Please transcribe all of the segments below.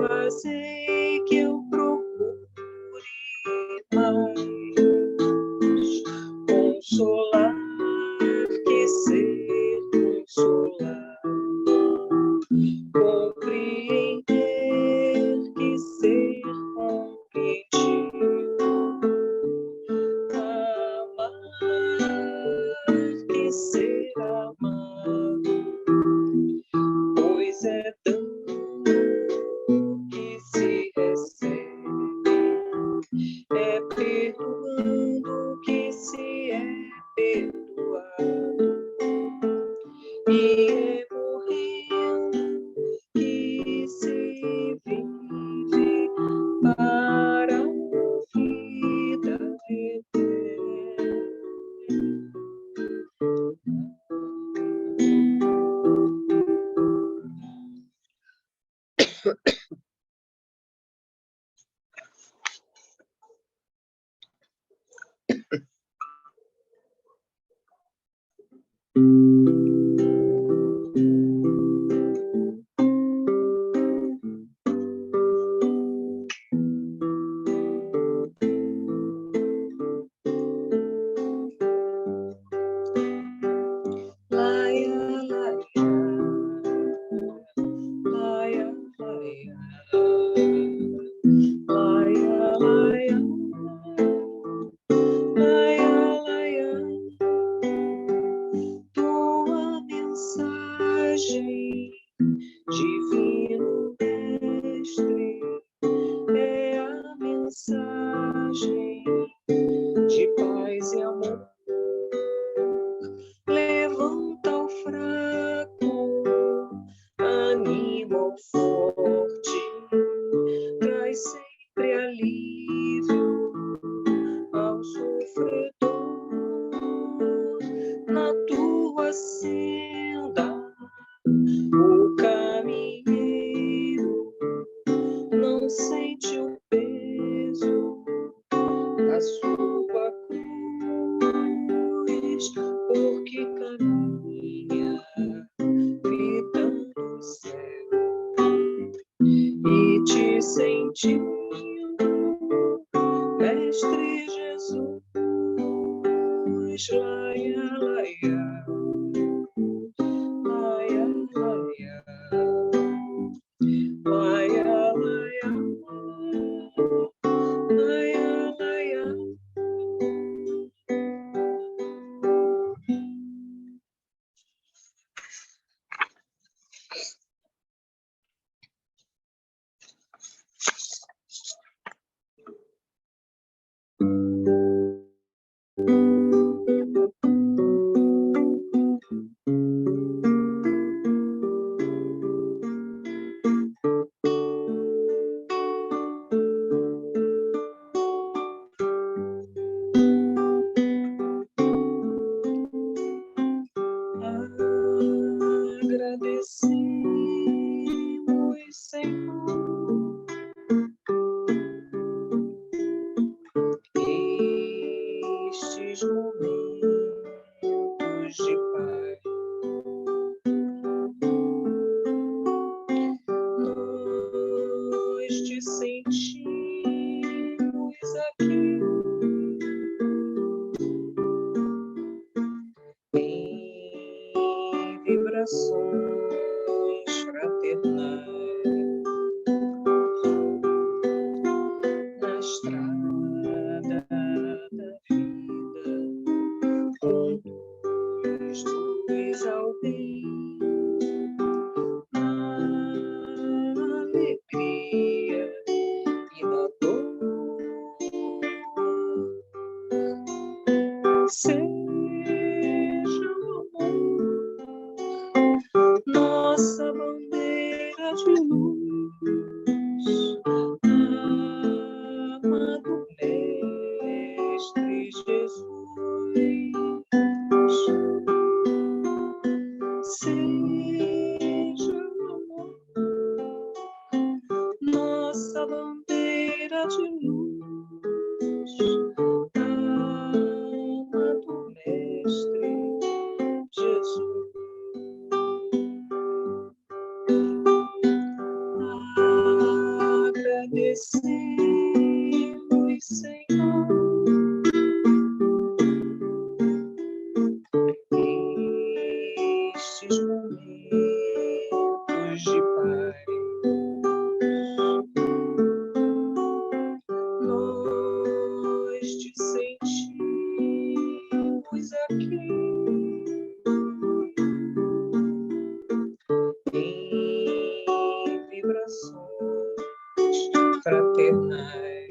Fazei que eu procure mais consolar que ser consolar, compreender que ser compreendido, amar que ser amado, pois é dando que se recebe, é perdoando que se é perdoado, e é morrendo que se vive para a vida eterna. Tua mensagem, divino mestre, é a mensagem de paz e amor. Levanta o fraco, anima o forte, traz sempre alívio ao sofredor. Na tua senda, o caminheiro não sente o peso da sua cruz, porque caminha gritando o céu e te sentindo, Mestre Jesus. Laia, laia, laia, laia, laia, laia, laia, laia. Agradecemos, Senhor, estes momentos de paz. Nós te sentimos aqui em vibrações fraternais na estrada da vida, conduz ao bem, na alegria e na dor. Seja o amor nossa bandeira de luz, amado Mestre Jesus. Seja o amor nossa bandeira de luz, amado Mestre Jesus. agradecemos, Senhor, estes momentos de paz. Nós te sentimos aqui em vibrações fraternais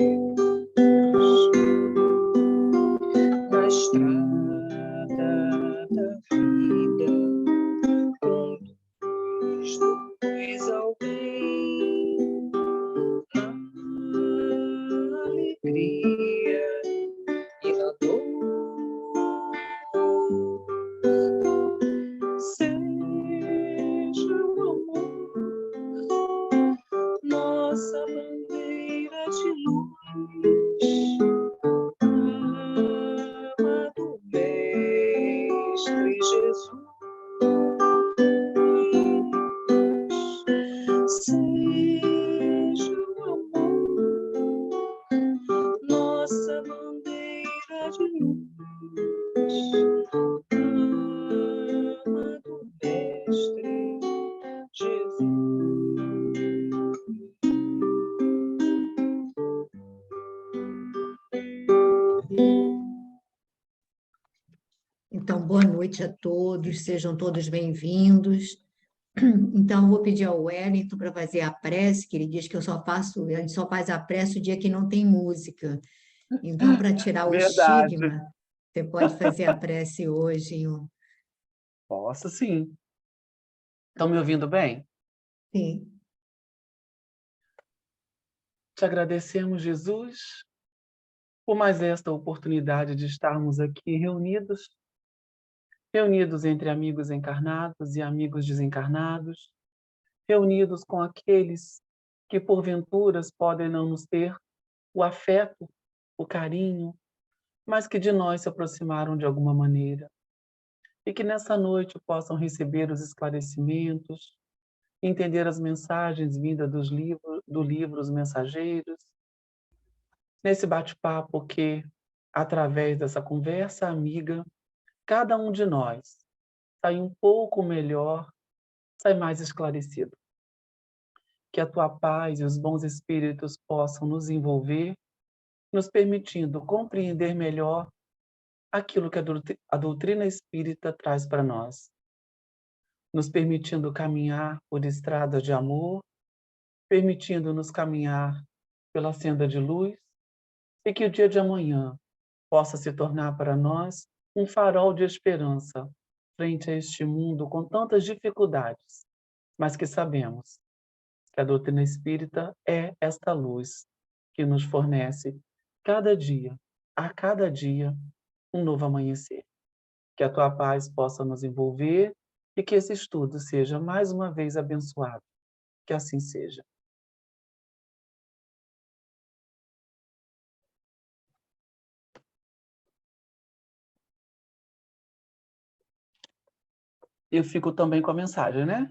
na estrada da vida, conduz alguém na alegria e na dor. Seja o amor nossa bandeira de luz, amado Mestre Jesus. Seja o amor nossa bandeira de luz, amado Mestre Jesus. Então, boa noite a todos, sejam todos bem-vindos. Então, eu vou pedir ao Wellington para fazer a prece, que ele diz que a gente só faz a prece o dia que não tem música. Então, para tirar o Verdade. estigma, você pode fazer a prece hoje. Posso sim. Estão me ouvindo bem? Sim. Te agradecemos, Jesus, por mais esta oportunidade de estarmos aqui reunidos entre amigos encarnados e amigos desencarnados, reunidos com aqueles que, porventura, podem não nos ter o afeto, o carinho, mas que de nós se aproximaram de alguma maneira. E que nessa noite possam receber os esclarecimentos, entender as mensagens vindas do livro Os Mensageiros, nesse bate-papo que, através dessa conversa amiga, cada um de nós sai um pouco melhor, sai mais esclarecido. Que a tua paz e os bons espíritos possam nos envolver, nos permitindo compreender melhor aquilo que a doutrina espírita traz para nós, nos permitindo caminhar por estradas de amor, permitindo-nos caminhar pela senda de luz, e que o dia de amanhã possa se tornar para nós um farol de esperança frente a este mundo com tantas dificuldades, mas que sabemos que a doutrina espírita é esta luz que nos fornece a cada dia, um novo amanhecer. Que a tua paz possa nos envolver e que esse estudo seja mais uma vez abençoado. Que assim seja. Eu fico também com a mensagem, né?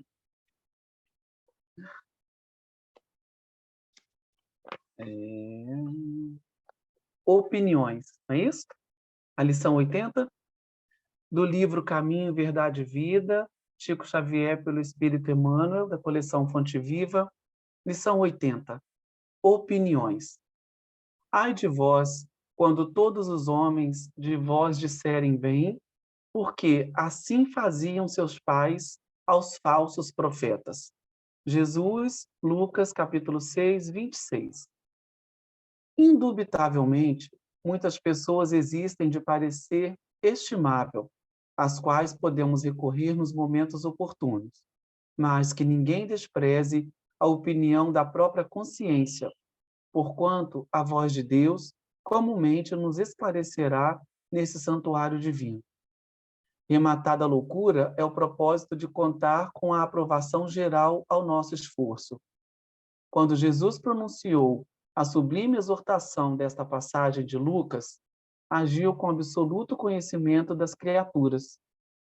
Opiniões, não é isso? A lição 80 do livro Caminho, Verdade e Vida, Chico Xavier pelo Espírito Emmanuel, da coleção Fonte Viva, lição 80. Opiniões. Ai de vós, quando todos os homens de vós disserem bem, porque assim faziam seus pais aos falsos profetas. Jesus, Lucas, capítulo 6, 26. Indubitavelmente, muitas pessoas existem de parecer estimável, às quais podemos recorrer nos momentos oportunos, mas que ninguém despreze a opinião da própria consciência, porquanto a voz de Deus comumente nos esclarecerá nesse santuário divino. Rematada a loucura é o propósito de contar com a aprovação geral ao nosso esforço. Quando Jesus pronunciou a sublime exortação desta passagem de Lucas, agiu com absoluto conhecimento das criaturas.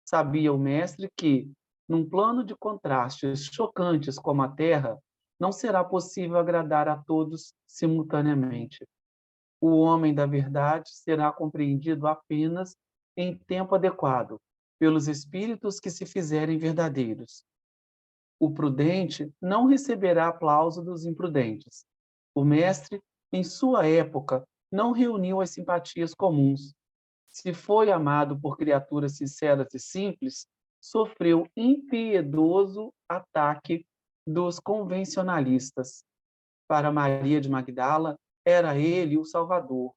Sabia o mestre que, num plano de contrastes chocantes como a Terra, não será possível agradar a todos simultaneamente. O homem da verdade será compreendido apenas em tempo adequado, pelos espíritos que se fizerem verdadeiros. O prudente não receberá aplauso dos imprudentes. O mestre, em sua época, não reuniu as simpatias comuns. Se foi amado por criaturas sinceras e simples, sofreu impiedoso ataque dos convencionalistas. Para Maria de Magdala, era ele o Salvador.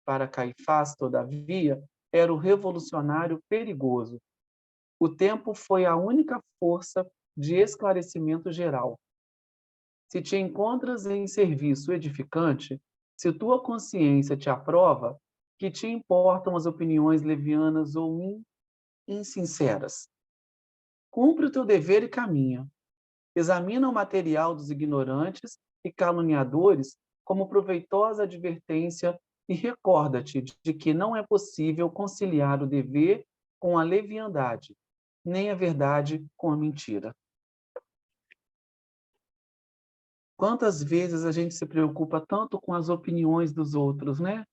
Para Caifás, todavia, era o revolucionário perigoso. O tempo foi a única força de esclarecimento geral. Se te encontras em serviço edificante, se tua consciência te aprova, que te importam as opiniões levianas ou insinceras? Cumpre o teu dever e caminha. Examina o material dos ignorantes e caluniadores como proveitosa advertência e recorda-te de que não é possível conciliar o dever com a leviandade, nem a verdade com a mentira. Quantas vezes a gente se preocupa tanto com as opiniões dos outros, né?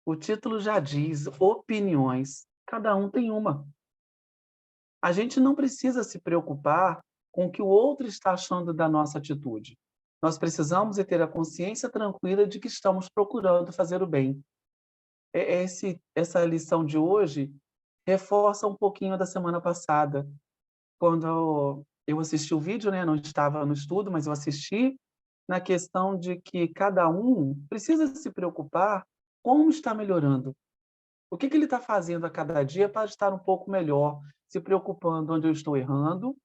O título já diz opiniões, cada um tem uma. A gente não precisa se preocupar com o que o outro está achando da nossa atitude. Nós precisamos ter a consciência tranquila de que estamos procurando fazer o bem. Essa lição de hoje reforça um pouquinho da semana passada, quando eu assisti o vídeo, né? Não estava no estudo, mas eu assisti, na questão de que cada um precisa se preocupar como está melhorando. O que ele está fazendo a cada dia para estar um pouco melhor, se preocupando onde eu estou errando,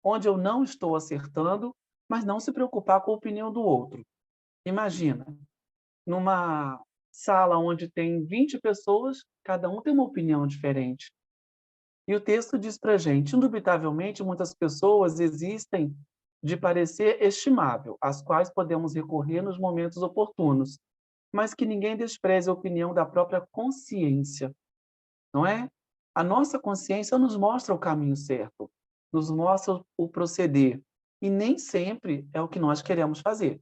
onde eu não estou acertando, mas não se preocupar com a opinião do outro. Imagina, numa sala onde tem 20 pessoas, cada um tem uma opinião diferente. E o texto diz para a gente, indubitavelmente, muitas pessoas existem de parecer estimável, às quais podemos recorrer nos momentos oportunos, mas que ninguém despreze a opinião da própria consciência, não é? A nossa consciência nos mostra o caminho certo, nos mostra o proceder, e nem sempre é o que nós queremos fazer.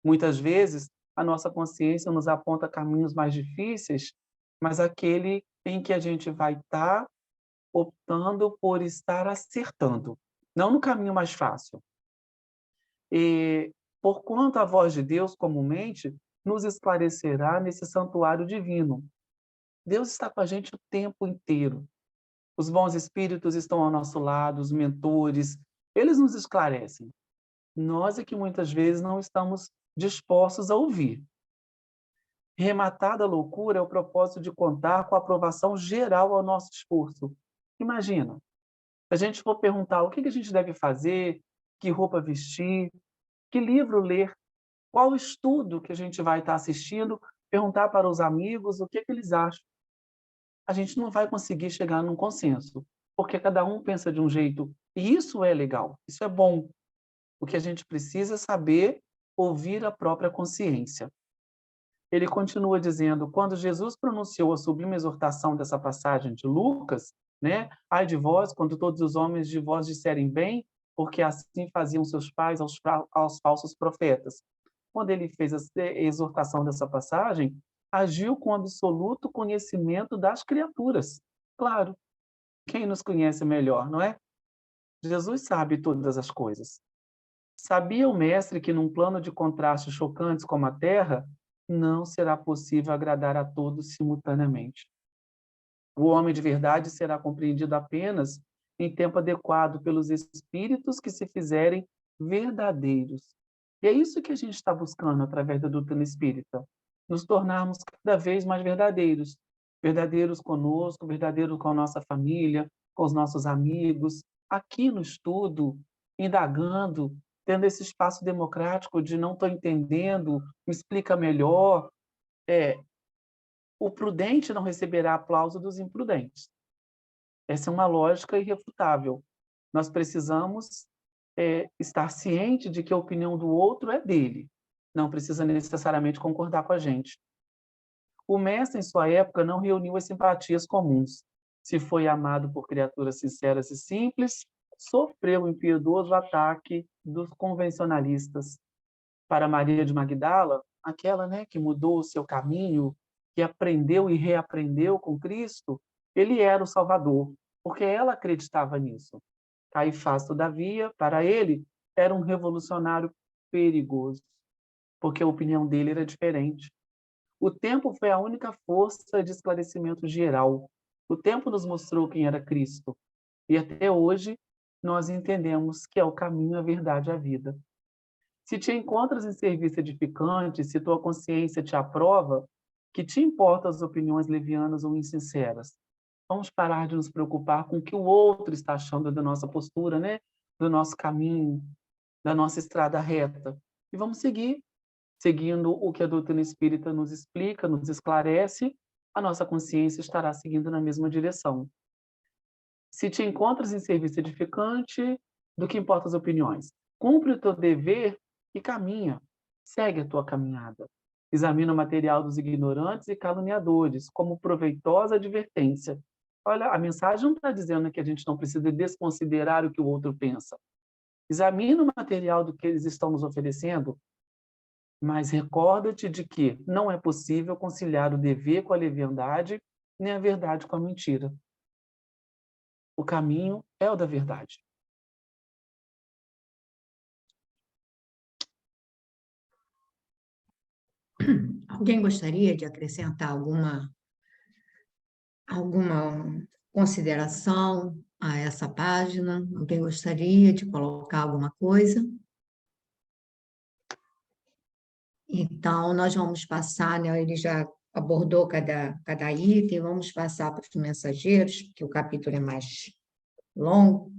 Muitas vezes, a nossa consciência nos aponta caminhos mais difíceis, mas aquele em que a gente vai estar optando por estar acertando, não no caminho mais fácil. E, porquanto a voz de Deus, comumente, nos esclarecerá nesse santuário divino. Deus está com a gente o tempo inteiro. Os bons espíritos estão ao nosso lado, os mentores, eles nos esclarecem. Nós é que muitas vezes não estamos dispostos a ouvir. Rematada a loucura é o propósito de contar com a aprovação geral ao nosso esforço. Imagina, se a gente for perguntar o que a gente deve fazer, que roupa vestir, que livro ler, qual estudo que a gente vai estar assistindo, perguntar para os amigos o que eles acham. A gente não vai conseguir chegar num consenso, porque cada um pensa de um jeito, e isso é legal, isso é bom. O que a gente precisa é saber ouvir a própria consciência. Ele continua dizendo, quando Jesus pronunciou a sublime exortação dessa passagem de Lucas, né? Ai de vós, quando todos os homens de vós disserem bem, porque assim faziam seus pais aos falsos profetas. Quando ele fez a exortação dessa passagem, agiu com absoluto conhecimento das criaturas. Claro, quem nos conhece melhor, não é? Jesus sabe todas as coisas. Sabia o mestre que num plano de contrastes chocantes como a Terra, não será possível agradar a todos simultaneamente. O homem de verdade será compreendido apenas em tempo adequado pelos espíritos que se fizerem verdadeiros. E é isso que a gente está buscando através da doutrina espírita, nos tornarmos cada vez mais verdadeiros. Verdadeiros conosco, verdadeiros com a nossa família, com os nossos amigos, aqui no estudo, indagando, tendo esse espaço democrático de não estou entendendo, me explica melhor. O prudente não receberá aplauso dos imprudentes. Essa é uma lógica irrefutável. Nós precisamos estar ciente de que a opinião do outro é dele. Não precisa necessariamente concordar com a gente. O mestre, em sua época, não reuniu as simpatias comuns. Se foi amado por criaturas sinceras e simples, sofreu um impiedoso ataque dos convencionalistas. Para Maria de Magdala, aquela, né, que mudou o seu caminho, que aprendeu e reaprendeu com Cristo, ele era o Salvador, porque ela acreditava nisso. Caifás, todavia, para ele, era um revolucionário perigoso, porque a opinião dele era diferente. O tempo foi a única força de esclarecimento geral. O tempo nos mostrou quem era Cristo. E até hoje, nós entendemos que é o caminho, a verdade e a vida. Se te encontras em serviço edificante, se tua consciência te aprova, que te importam as opiniões levianas ou insinceras? Vamos parar de nos preocupar com o que o outro está achando da nossa postura, né? Do nosso caminho, da nossa estrada reta. E vamos seguir, seguindo o que a doutrina espírita nos explica, nos esclarece, a nossa consciência estará seguindo na mesma direção. Se te encontras em serviço edificante, do que importam as opiniões? Cumpre o teu dever e caminha. Segue a tua caminhada. Examina o material dos ignorantes e caluniadores, como proveitosa advertência. Olha, a mensagem não está dizendo que a gente não precisa desconsiderar o que o outro pensa. Examina o material do que eles estão nos oferecendo, mas recorda-te de que não é possível conciliar o dever com a leviandade, nem a verdade com a mentira. O caminho é o da verdade. Alguém gostaria de acrescentar alguma consideração a essa página? Alguém gostaria de colocar alguma coisa? Então, nós vamos passar, né? Ele já abordou cada item, vamos passar para os mensageiros, porque o capítulo é mais longo.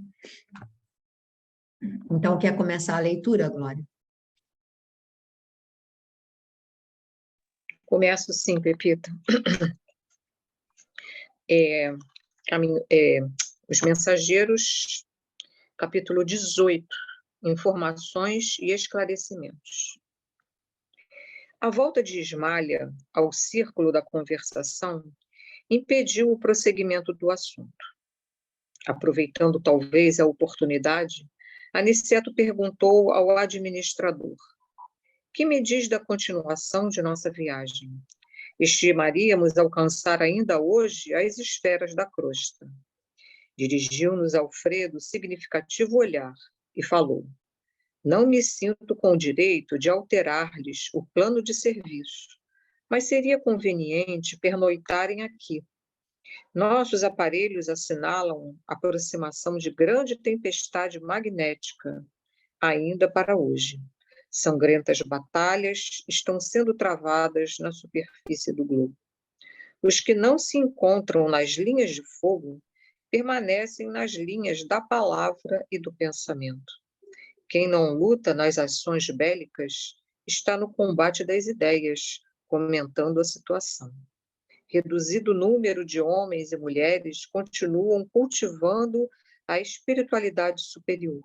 Então, quer começar a leitura, Glória? Começo sim, Pepita. Os Mensageiros, capítulo 18, Informações e Esclarecimentos. A volta de Ismália ao círculo da conversação impediu o prosseguimento do assunto. Aproveitando talvez a oportunidade, Aniceto perguntou ao administrador: que me diz da continuação de nossa viagem? Estimaríamos alcançar ainda hoje as esferas da crosta. Dirigiu-nos Alfredo significativo olhar e falou: não me sinto com o direito de alterar-lhes o plano de serviço, mas seria conveniente pernoitarem aqui. Nossos aparelhos assinalam a aproximação de grande tempestade magnética, ainda para hoje. Sangrentas batalhas estão sendo travadas na superfície do globo. Os que não se encontram nas linhas de fogo permanecem nas linhas da palavra e do pensamento. Quem não luta nas ações bélicas está no combate das ideias, comentando a situação. Reduzido número de homens e mulheres continuam cultivando a espiritualidade superior.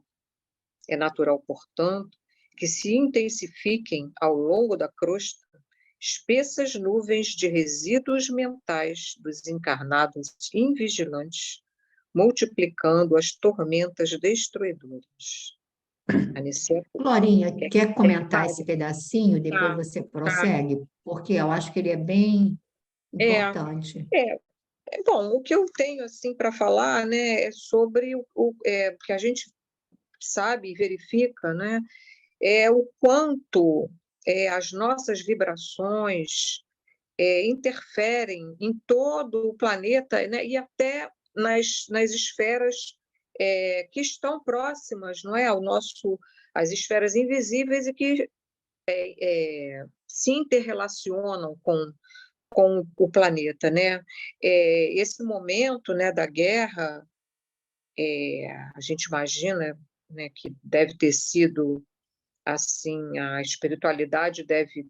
É natural, portanto, que se intensifiquem ao longo da crosta espessas nuvens de resíduos mentais dos encarnados invigilantes, multiplicando as tormentas destruidoras. Aniceto, Glorinha, quer comentar fale. esse pedacinho, depois você prossegue? Porque eu acho que ele é bem importante. Bom, o que eu tenho assim para falar, né, é sobre o que a gente sabe e verifica, né, é o quanto as nossas vibrações interferem em todo o planeta, né, e até nas esferas que estão próximas, não é, às esferas invisíveis e que se interrelacionam com o planeta, né? Esse momento, né, da guerra, a gente imagina, né, que deve ter sido assim, a espiritualidade deve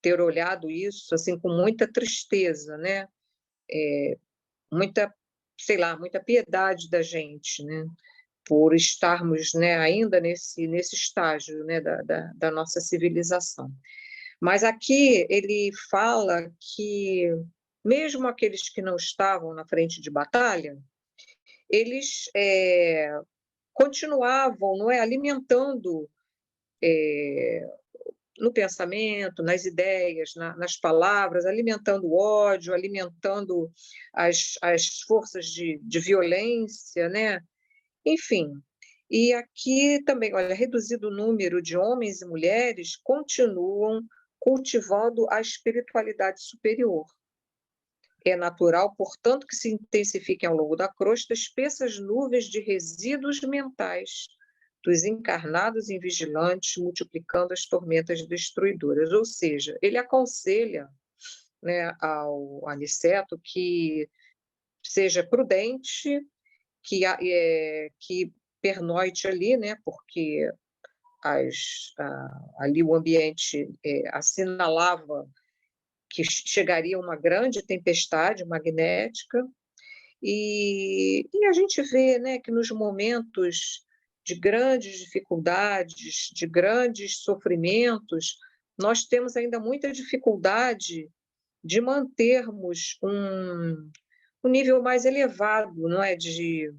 ter olhado isso assim com muita tristeza, né? Muita, sei lá, muita piedade da gente, né? Por estarmos, né, ainda nesse estágio, né, da nossa civilização. Mas aqui ele fala que mesmo aqueles que não estavam na frente de batalha, eles continuavam, não é, alimentando no pensamento, nas ideias, nas palavras, alimentando o ódio, alimentando as forças de violência, né? Enfim. E aqui também, olha, reduzido o número de homens e mulheres continuam cultivando a espiritualidade superior. É natural, portanto, que se intensifiquem ao longo da crosta espessas nuvens de resíduos mentais dos encarnados invigilantes, multiplicando as tormentas destruidoras. Ou seja, ele aconselha, né, ao Aniceto que seja prudente, que pernoite ali, né, porque ali o ambiente assinalava que chegaria uma grande tempestade magnética, e a gente vê, né, que nos momentos de grandes dificuldades, de grandes sofrimentos, nós temos ainda muita dificuldade de mantermos um nível mais elevado, não é, de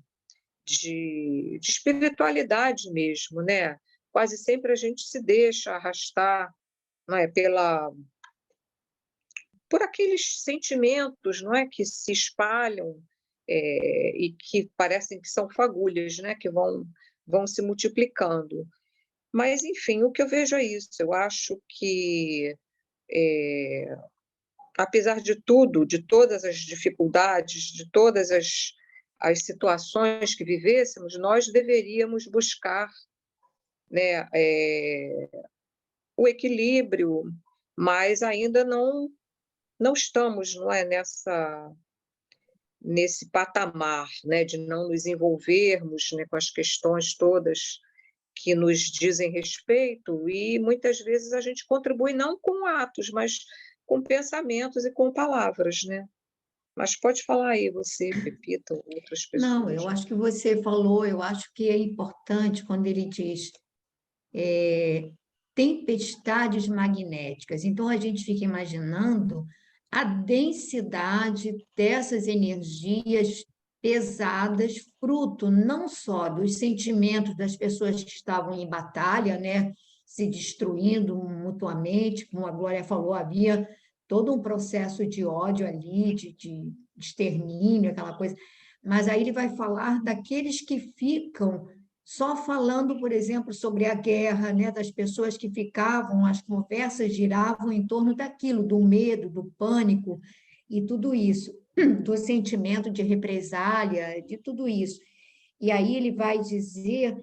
espiritualidade mesmo, né? Quase sempre a gente se deixa arrastar, não é, por aqueles sentimentos, não é, que se espalham e que parecem que são fagulhas, né, que vão se multiplicando. Mas, enfim, o que eu vejo é isso. Eu acho que, apesar de tudo, de todas as dificuldades, de todas as situações que vivêssemos, nós deveríamos buscar, né, o equilíbrio, mas ainda não estamos, não é, nesse patamar, né, de não nos envolvermos, né, com as questões todas que nos dizem respeito, e muitas vezes a gente contribui não com atos, mas com pensamentos e com palavras, né? Mas pode falar aí você, Pepita, ou outras Não, pessoas. eu acho que você falou, eu acho que é importante quando ele diz tempestades magnéticas. Então, a gente fica imaginando a densidade dessas energias pesadas, fruto não só dos sentimentos das pessoas que estavam em batalha, né, se destruindo mutuamente, como a Glória falou, havia todo um processo de ódio ali, de extermínio, aquela coisa. Mas aí ele vai falar daqueles que ficam só falando, por exemplo, sobre a guerra, né, das pessoas que ficavam, as conversas giravam em torno daquilo, do medo, do pânico e tudo isso, do sentimento de represália, de tudo isso. E aí ele vai dizer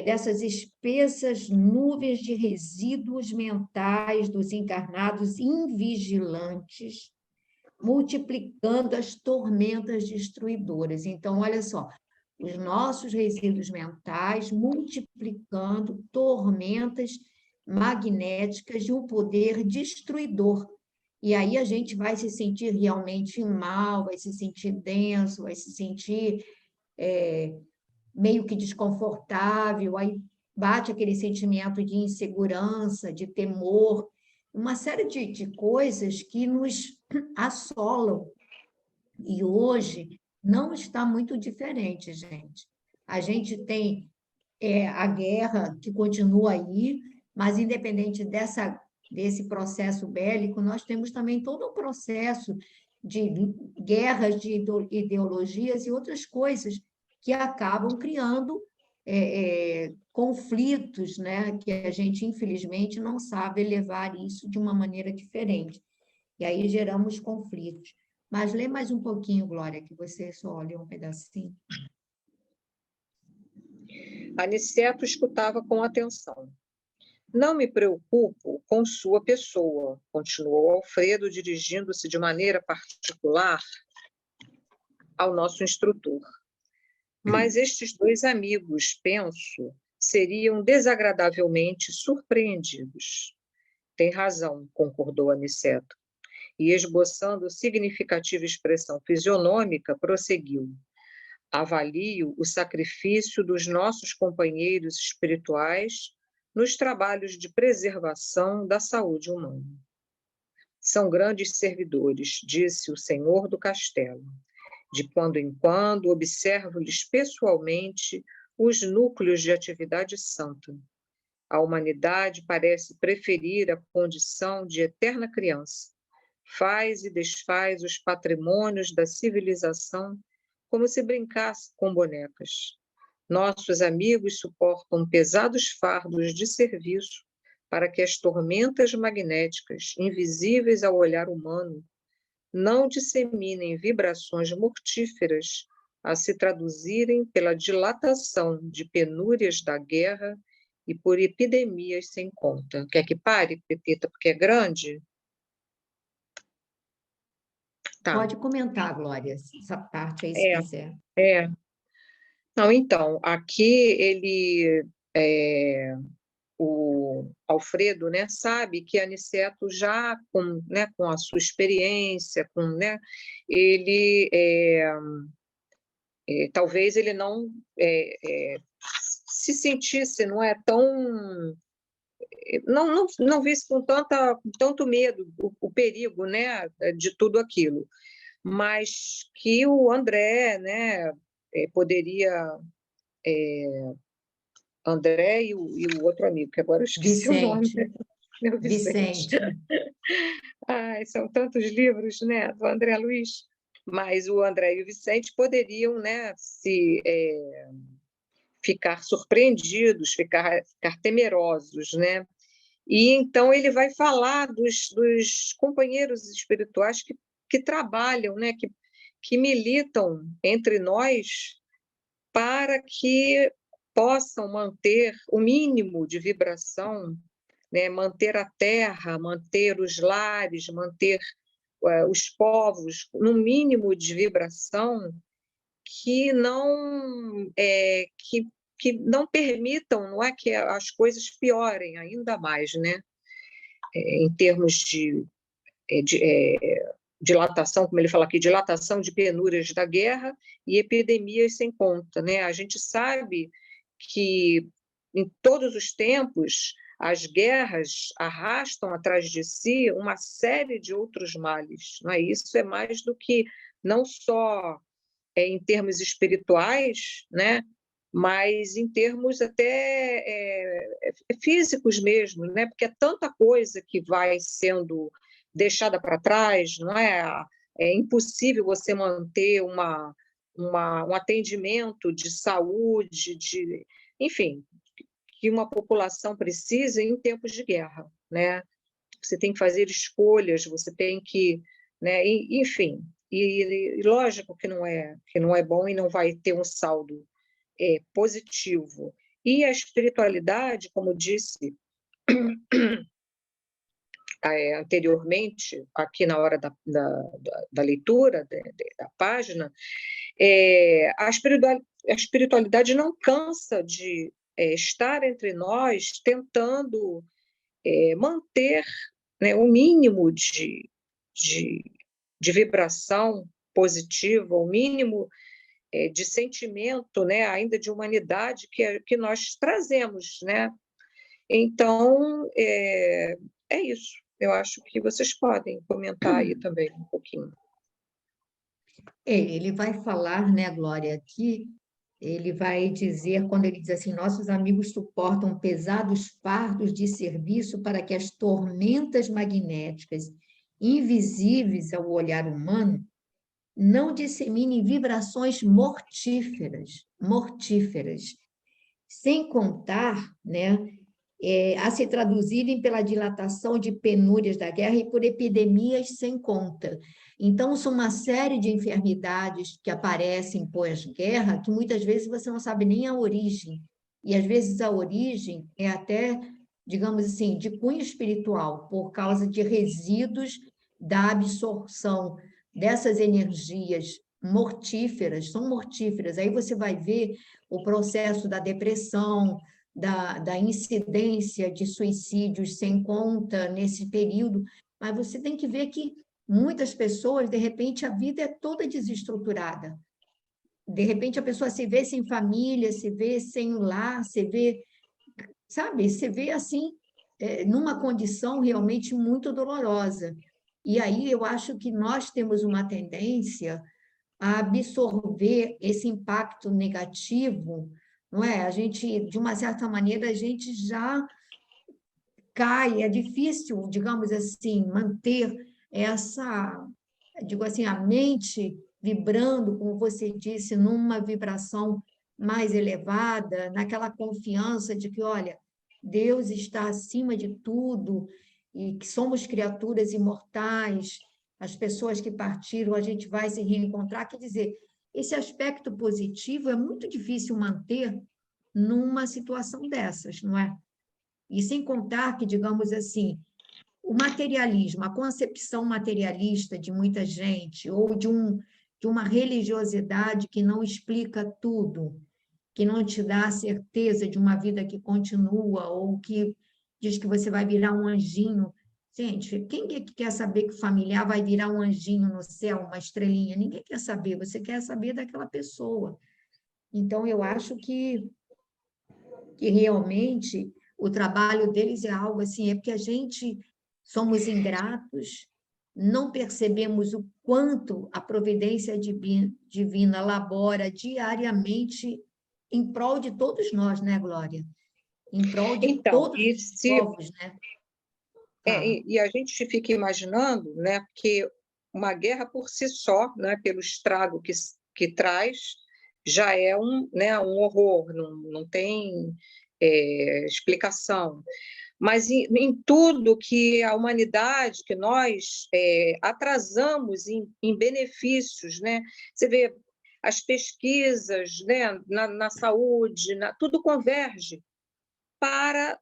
dessas espessas nuvens de resíduos mentais dos encarnados invigilantes, multiplicando as tormentas destruidoras. Então, olha só, os nossos resíduos mentais multiplicando tormentas magnéticas de um poder destruidor. E aí a gente vai se sentir realmente mal, vai se sentir denso, vai se sentir meio que desconfortável, aí bate aquele sentimento de insegurança, de temor, uma série de coisas que nos assolam. E hoje não está muito diferente, gente. A gente tem a guerra que continua aí, mas independente desse processo bélico, nós temos também todo um processo de guerras de ideologias e outras coisas que acabam criando conflitos, né? Que a gente, infelizmente, não sabe levar isso de uma maneira diferente. E aí geramos conflitos. Mas lê mais um pouquinho, Glória, que você só leu um pedacinho. Aniceto escutava com atenção. Não me preocupo com sua pessoa, continuou Alfredo, dirigindo-se de maneira particular ao nosso instrutor. Mas estes dois amigos, penso, seriam desagradavelmente surpreendidos. Tem razão, concordou Aniceto. E, esboçando significativa expressão fisionômica, prosseguiu. Avalio o sacrifício dos nossos companheiros espirituais nos trabalhos de preservação da saúde humana. São grandes servidores, disse o senhor do castelo. De quando em quando observo-lhes pessoalmente os núcleos de atividade santa. A humanidade parece preferir a condição de eterna criança. Faz e desfaz os patrimônios da civilização como se brincasse com bonecas. Nossos amigos suportam pesados fardos de serviço para que as tormentas magnéticas, invisíveis ao olhar humano, não disseminem vibrações mortíferas a se traduzirem pela dilatação de penúrias da guerra e por epidemias sem conta. Quer que pare, Pepita, porque é grande? Tá. Pode comentar, Glória, essa parte aí, se quiser. Não, então, aqui o Alfredo, né, sabe que Aniceto já com a sua experiência, ele talvez ele não se sentisse, não é tão não visse com tanto medo o perigo, né, de tudo aquilo, mas que o André, né, poderia André e o outro amigo, que agora eu esqueci o nome. Meu Vicente. Ai, são tantos livros, né, do André Luiz. Mas o André e o Vicente poderiam, né, ficar surpreendidos, ficar temerosos, né? E então ele vai falar dos companheiros espirituais que trabalham, né, que militam entre nós para que possam manter o mínimo de vibração, né, manter a terra, manter os lares, manter os povos no mínimo de vibração que não permitam, não é, que as coisas piorem ainda mais, né? Em termos de dilatação, como ele fala aqui, dilatação de penúrias da guerra e epidemias sem conta, né? A gente sabe que em todos os tempos as guerras arrastam atrás de si uma série de outros males, não é? Isso é mais do que não só em termos espirituais, né? Mas em termos até físicos mesmo, né? Porque é tanta coisa que vai sendo deixada para trás, não é? É impossível você manter um atendimento de saúde, enfim, que uma população precisa em tempos de guerra, né? Você tem que fazer escolhas, você tem que, né? Enfim, e lógico que não é bom e não vai ter um saldo positivo. E a espiritualidade, como disse anteriormente, aqui na hora da leitura da página, a espiritualidade não cansa de estar entre nós tentando manter, né, o mínimo de vibração positiva, o mínimo de sentimento, né, ainda de humanidade que nós trazemos, né? Então, é isso. Eu acho que vocês podem comentar aí também um pouquinho. Ele vai falar, né, Glória, aqui, ele vai dizer, quando ele diz assim, nossos amigos suportam pesados fardos de serviço para que as tormentas magnéticas invisíveis ao olhar humano não disseminem vibrações mortíferas, sem contar, né, a se traduzirem pela dilatação de penúrias da guerra e por epidemias sem conta. Então, são uma série de enfermidades que aparecem pós-guerra que muitas vezes você não sabe nem a origem. E, às vezes, a origem é até, digamos assim, de cunho espiritual, por causa de resíduos da absorção dessas energias mortíferas, são mortíferas. Aí você vai ver o processo da depressão, da incidência de suicídios sem conta nesse período, mas você tem que ver que muitas pessoas, de repente, a vida é toda desestruturada. De repente, a pessoa se vê sem família, se vê sem um lar, se vê, sabe, se vê assim, numa condição realmente muito dolorosa. E aí eu acho que nós temos uma tendência a absorver esse impacto negativo não é? A gente, de uma certa maneira, a gente já cai, é difícil, digamos assim, manter essa, digo assim, a mente vibrando, como você disse, numa vibração mais elevada, naquela confiança de que, olha, Deus está acima de tudo e que somos criaturas imortais, as pessoas que partiram, a gente vai se reencontrar. Quer dizer, esse aspecto positivo é muito difícil manter numa situação dessas, não é? E sem contar que, digamos assim, o materialismo, a concepção materialista de muita gente, ou de uma religiosidade que não explica tudo, que não te dá a certeza de uma vida que continua, ou que diz que você vai virar um anjinho. Gente, quem é que quer saber que o familiar vai virar um anjinho no céu, uma estrelinha? Ninguém quer saber, você quer saber daquela pessoa. Então, eu acho que realmente o trabalho deles é algo assim, é porque a gente somos ingratos, não percebemos o quanto a providência divina labora diariamente em prol de todos nós, né, Glória? Em prol de Então, todos os povos, né? Fala. e a gente fica imaginando, né, que uma guerra por si só, né, pelo estrago que traz, já é né, um horror, não tem explicação. Mas em tudo que a humanidade, que nós atrasamos em benefícios, né? Você vê as pesquisas, né, na saúde, tudo converge para,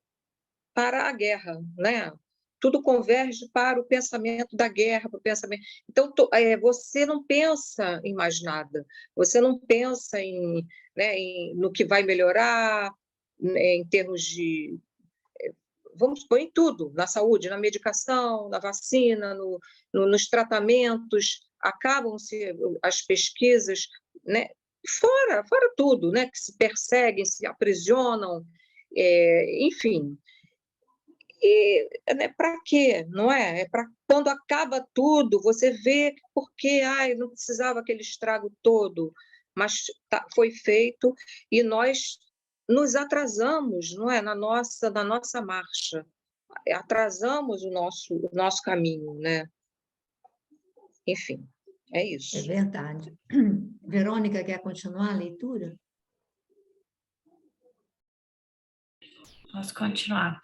para a guerra, né? Tudo converge para o pensamento da guerra, para o pensamento. Então, você não pensa em mais nada, você não pensa né, no que vai melhorar, né, em termos de, vamos pôr em tudo, na saúde, na medicação, na vacina, nos tratamentos, acabam-se as pesquisas, né? Fora tudo, né? Que se perseguem, se aprisionam, enfim. E né, para quê? Não é? É para quando acaba tudo, você vê porque não precisava aquele estrago todo, mas foi feito e nós nos atrasamos, não é? Na nossa marcha, atrasamos o nosso caminho, né? Enfim, é É isso. verdade. Verônica, quer continuar a leitura? Posso continuar.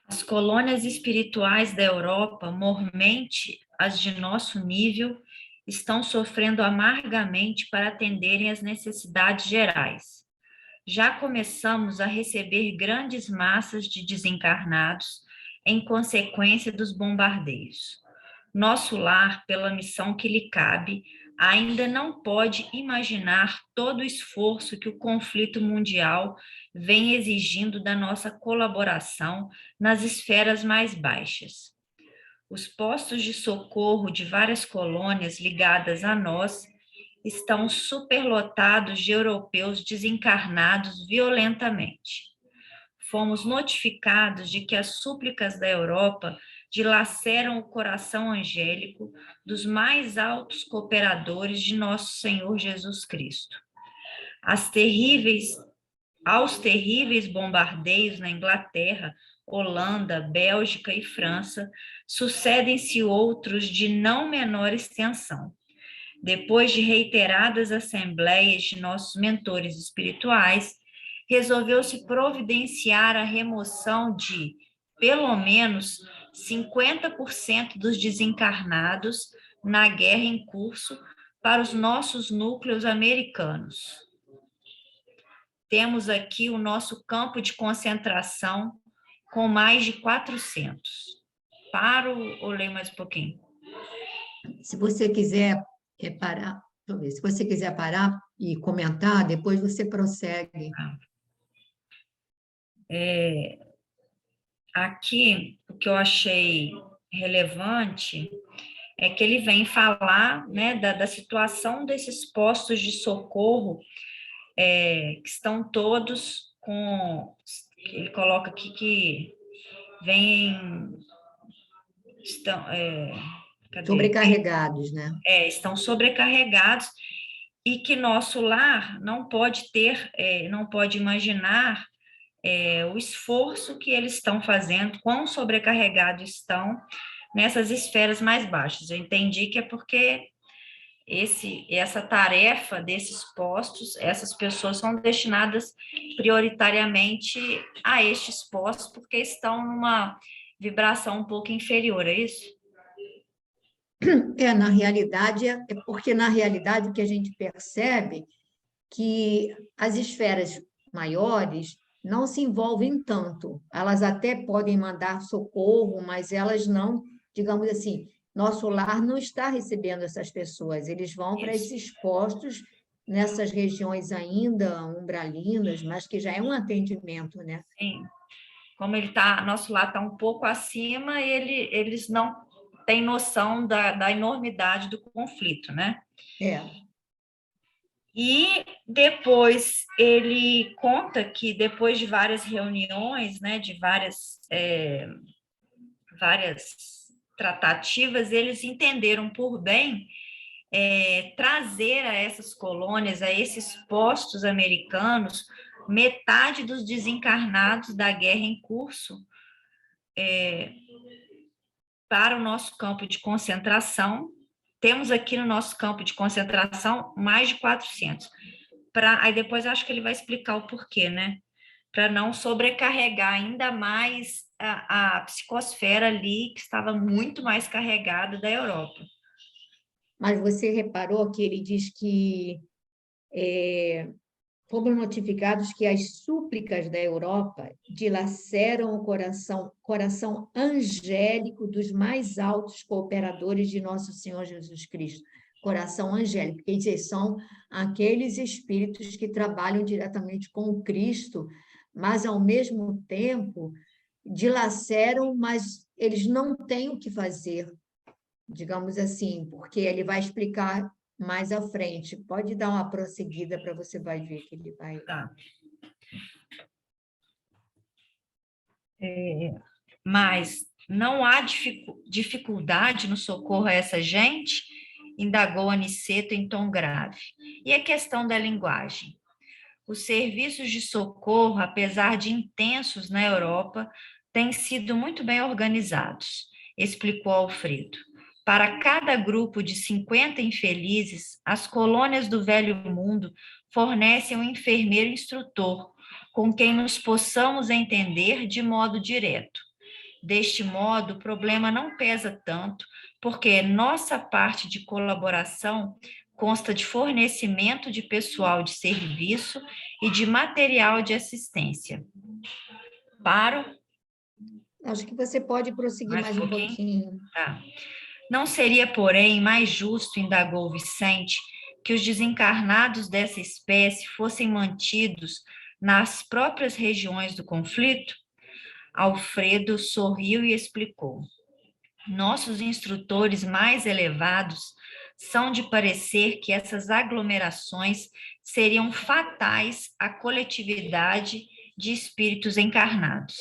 As colônias espirituais da Europa, mormente as de nosso nível, estão sofrendo amargamente para atenderem às necessidades gerais. Já começamos a receber grandes massas de desencarnados em consequência dos bombardeios. Nosso lar, pela missão que lhe cabe, ainda não pode imaginar todo o esforço que o conflito mundial vem exigindo da nossa colaboração nas esferas mais baixas. Os postos de socorro de várias colônias ligadas a nós estão superlotados de europeus desencarnados violentamente. Fomos notificados de que as súplicas da Europa dilaceram o coração angélico dos mais altos cooperadores de nosso Senhor Jesus Cristo. Aos terríveis bombardeios na Inglaterra, Holanda, Bélgica e França, sucedem-se outros de não menor extensão. Depois de reiteradas assembleias de nossos mentores espirituais, resolveu-se providenciar a remoção de, pelo menos, 50% dos desencarnados na guerra em curso para os nossos núcleos americanos. Temos aqui o nosso campo de concentração com mais de 400. Paro ou leio mais um pouquinho? Se você quiser parar, deixa eu ver, se você quiser parar e comentar, depois você prossegue. Aqui, o que eu achei relevante é que ele vem falar, né, da situação desses postos de socorro que estão todos com... Ele coloca aqui que estão... cadê? Sobrecarregados, né? Estão sobrecarregados e que nosso lar não pode ter, não pode imaginar o esforço que eles estão fazendo, quão sobrecarregados estão nessas esferas mais baixas. Eu entendi que é porque essa tarefa desses postos, essas pessoas são destinadas prioritariamente a estes postos, porque estão numa vibração um pouco inferior, é isso? Na realidade, é porque na realidade o que a gente percebe que as esferas maiores não se envolvem tanto. Elas até podem mandar socorro, mas elas não, digamos assim, nosso lar não está recebendo essas pessoas. Eles vão para Isso. esses postos nessas regiões ainda umbralinas, mas que já é um atendimento, né? Sim. Como nosso lar está um pouco acima, eles não têm noção da enormidade do conflito, né? E depois ele conta que depois de várias reuniões, né, de várias tratativas, eles entenderam por bem trazer a essas colônias, a esses postos americanos, metade dos desencarnados da guerra em curso para o nosso campo de concentração. Temos aqui no nosso campo de concentração mais de 400. Aí depois acho que ele vai explicar o porquê, né? Para não sobrecarregar ainda mais a psicosfera ali, que estava muito mais carregada da Europa. Mas você reparou que ele diz que fomos notificados que as súplicas da Europa dilaceram o coração angélico dos mais altos cooperadores de nosso Senhor Jesus Cristo. Coração angélico, quer dizer, são aqueles espíritos que trabalham diretamente com o Cristo, mas, ao mesmo tempo, dilaceram, mas eles não têm o que fazer, digamos assim, porque ele vai explicar mais à frente. Pode dar uma prosseguida para você vai ver que ele vai. Tá. Mas não há dificuldade no socorro a essa gente? Indagou Aniceto em tom grave. E a questão da linguagem? Os serviços de socorro, apesar de intensos na Europa, têm sido muito bem organizados, explicou Alfredo. Para cada grupo de 50 infelizes, as colônias do Velho Mundo fornecem um enfermeiro instrutor, com quem nos possamos entender de modo direto. Deste modo, o problema não pesa tanto, porque nossa parte de colaboração consta de fornecimento de pessoal de serviço e de material de assistência. Paro? Acho que você pode prosseguir mais um pouquinho. Tá. Não seria, porém, mais justo, indagou Vicente, que os desencarnados dessa espécie fossem mantidos nas próprias regiões do conflito? Alfredo sorriu e explicou. Nossos instrutores mais elevados são de parecer que essas aglomerações seriam fatais à coletividade de espíritos encarnados.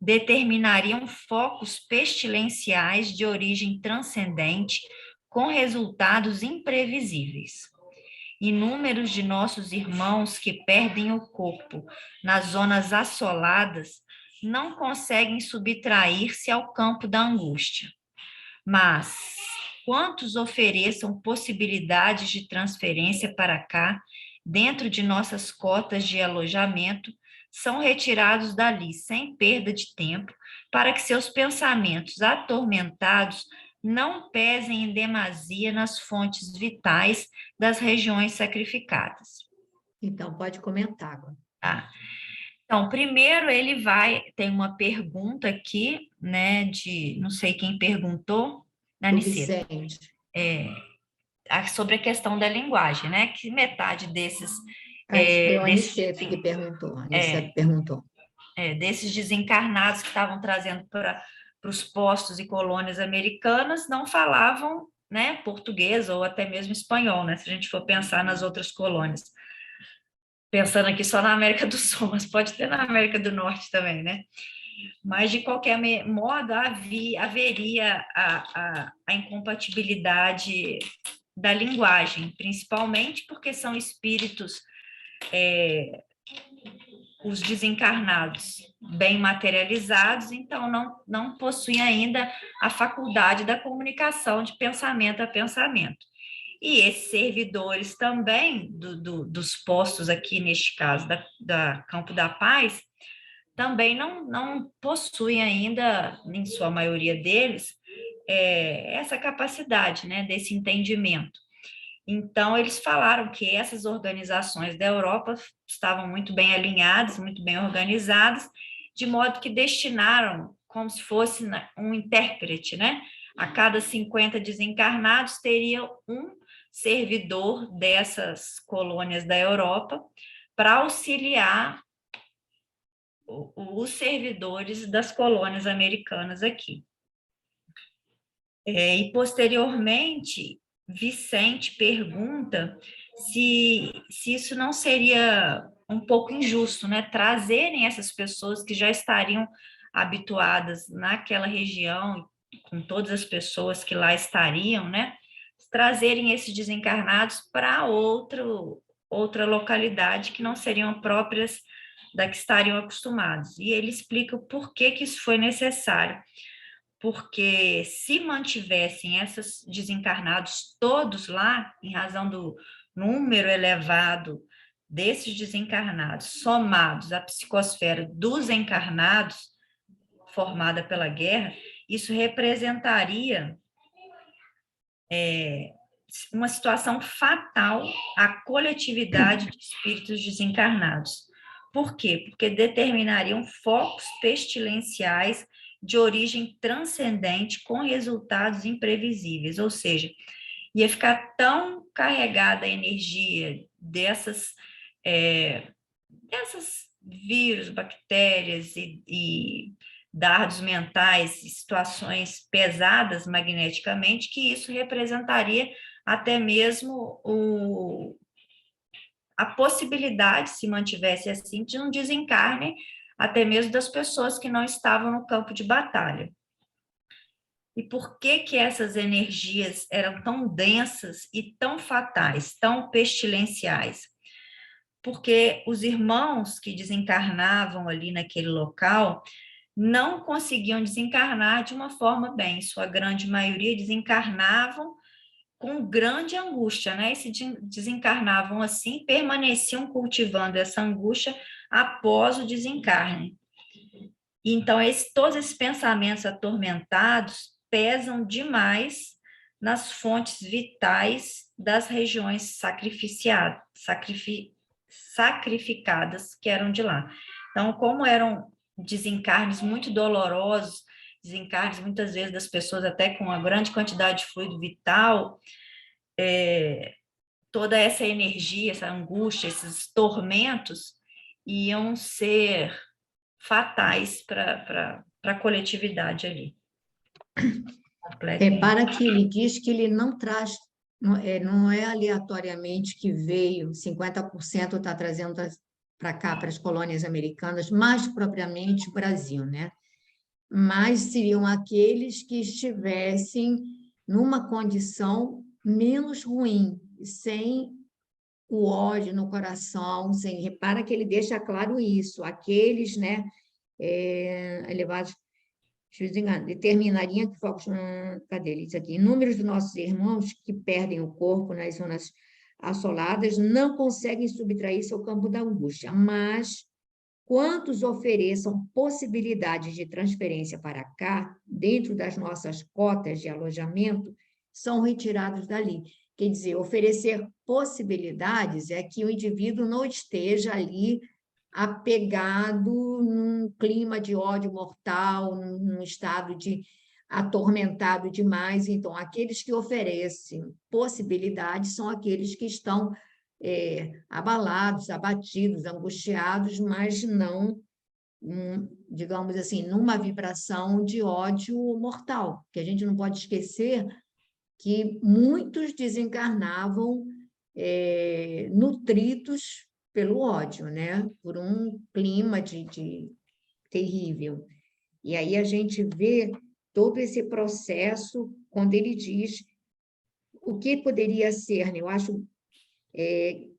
Determinariam focos pestilenciais de origem transcendente, com resultados imprevisíveis. Inúmeros de nossos irmãos que perdem o corpo nas zonas assoladas não conseguem subtrair-se ao campo da angústia. Mas quantos ofereçam possibilidades de transferência para cá, dentro de nossas cotas de alojamento, são retirados dali sem perda de tempo, para que seus pensamentos atormentados não pesem em demasia nas fontes vitais das regiões sacrificadas. Então, pode comentar agora. Tá. Então, primeiro tem uma pergunta aqui, né, de não sei quem perguntou, Aniceto, sobre a questão da linguagem, né, que metade desses... Acho que foi o Aniceto que perguntou. Aniceto perguntou. Desses desencarnados que estavam trazendo para os postos e colônias americanas, não falavam, né, português ou até mesmo espanhol, né, se a gente for pensar nas outras colônias. Pensando aqui só na América do Sul, mas pode ter na América do Norte também, né? Mas, de qualquer modo, haveria a incompatibilidade da linguagem, principalmente porque são espíritos, os desencarnados, bem materializados, então não possuem ainda a faculdade da comunicação de pensamento a pensamento. E esses servidores também, dos postos aqui, neste caso, da Campo da Paz, também não possuem ainda, em sua maioria deles, essa capacidade, né, desse entendimento. Então, eles falaram que essas organizações da Europa estavam muito bem alinhadas, muito bem organizadas, de modo que destinaram, como se fosse um intérprete, né? A cada 50 desencarnados, teria um servidor dessas colônias da Europa para auxiliar os servidores das colônias americanas aqui. E, posteriormente, Vicente pergunta se isso não seria um pouco injusto, né? Trazerem essas pessoas que já estariam habituadas naquela região, com todas as pessoas que lá estariam, né? Trazerem esses desencarnados para outra localidade que não seriam próprias da que estariam acostumados. E ele explica o porquê que isso foi necessário. Porque se mantivessem esses desencarnados todos lá, em razão do número elevado desses desencarnados, somados à psicosfera dos encarnados, formada pela guerra, isso representaria uma situação fatal à coletividade de espíritos desencarnados. Por quê? Porque determinariam focos pestilenciais de origem transcendente com resultados imprevisíveis, ou seja, ia ficar tão carregada a energia dessas vírus, bactérias e dardos mentais, situações pesadas magneticamente, que isso representaria até mesmo a possibilidade, se mantivesse assim, de um desencarne até mesmo das pessoas que não estavam no campo de batalha. E por que essas energias eram tão densas e tão fatais, tão pestilenciais? Porque os irmãos que desencarnavam ali naquele local não conseguiam desencarnar de uma forma bem, sua grande maioria desencarnavam com grande angústia, né? E se desencarnavam assim, permaneciam cultivando essa angústia após o desencarne. Então, todos esses pensamentos atormentados pesam demais nas fontes vitais das regiões sacrificadas que eram de lá. Então, como eram desencarnes muito dolorosos, desencarnes muitas vezes das pessoas até com uma grande quantidade de fluido vital, toda essa energia, essa angústia, esses tormentos iam ser fatais para a coletividade ali. Repara que ele diz que ele não traz, não é aleatoriamente que veio, 50% está trazendo para cá, para as colônias americanas, mais propriamente o Brasil, né? Mas seriam aqueles que estivessem numa condição menos ruim, sem o ódio no coração, sem, repara que ele deixa claro isso, aqueles, né, elevados, determinariam que focos, cadê isso aqui? Inúmeros de nossos irmãos que perdem o corpo nas zonas assoladas não conseguem subtrair-se ao campo da angústia, mas quantos ofereçam possibilidades de transferência para cá, dentro das nossas cotas de alojamento, são retirados dali. Quer dizer, oferecer possibilidades é que o indivíduo não esteja ali apegado num clima de ódio mortal, num estado de atormentado demais. Então, aqueles que oferecem possibilidades são aqueles que estão abalados, abatidos, angustiados, mas não, digamos assim, numa vibração de ódio mortal, que a gente não pode esquecer que muitos desencarnavam nutridos pelo ódio, né? Por um clima de terrível. E aí a gente vê todo esse processo quando ele diz o que poderia ser, né? Eu acho